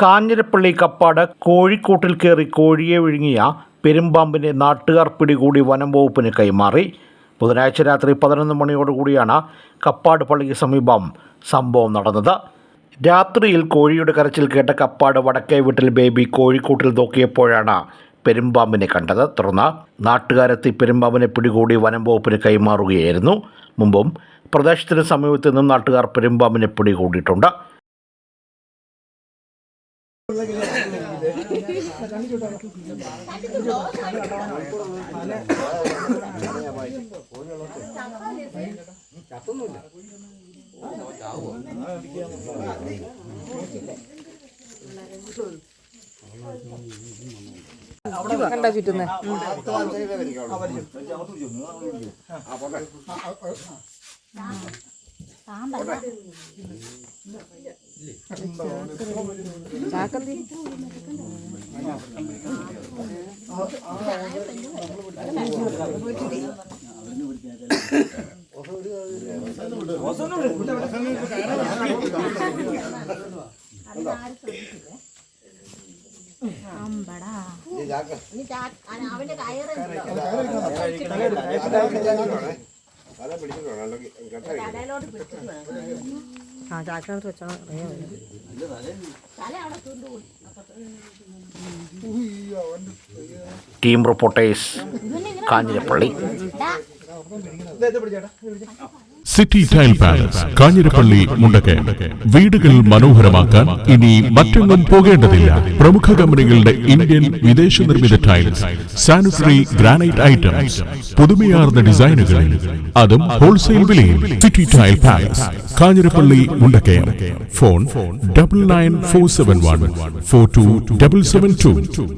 കാഞ്ഞിരപ്പള്ളി കപ്പാട് കോഴിക്കൂട്ടിൽ കയറി കോഴിയെ വിഴുങ്ങിയ പെരുമ്പാമ്പിനെ നാട്ടുകാർ പിടികൂടി വനം വകുപ്പിന് കൈമാറി. ബുധനാഴ്ച രാത്രി 11 മണിയോടുകൂടിയാണ് കപ്പാട് പള്ളിക്ക് സമീപം സംഭവം നടന്നത്. രാത്രിയിൽ കോഴിയുടെ കരച്ചിൽ കേട്ട കപ്പാട് വടക്കേ വീട്ടിൽ ബേബി കോഴിക്കൂട്ടിൽ നോക്കിയപ്പോഴാണ് പെരുമ്പാമ്പിനെ കണ്ടത്. തുടർന്ന് നാട്ടുകാരെത്തി പെരുമ്പാമ്പിനെ പിടികൂടി വനം വകുപ്പിന് കൈമാറുകയായിരുന്നു. മുമ്പും പ്രദേശത്തിന് സമീപത്ത് നിന്നും നാട്ടുകാർ പെരുമ്പാമ്പിനെ പിടികൂടിയിട്ടുണ്ട്. കണ്ട ചുറ്റുന്നേ ചാക്കന്തി അവന്റെ കയറ് ചാക്കനകത്ത് വെച്ചാൽ team reporters Kanjirappally. City tile palace, Kanjirappally, Mundakayam. വീടുകൾ മനോഹരമാക്കാൻ ഇനി മറ്റെങ്ങും പോകേണ്ടതില്ല. പ്രമുഖ കമ്പനികളുടെ ഇന്ത്യൻ വിദേശ നിർമ്മിത ടൈൽസ്, സാനിറ്ററി, ഗ്രാനൈറ്റ് ഐറ്റംസ്, പുതുമയാർന്ന ഡിസൈനുകളിൽ, അതും ഹോൾസെയിൽ വിലയിൽ. City tile palace, Kanjirappally, Mundakayam. Phone 9947142772.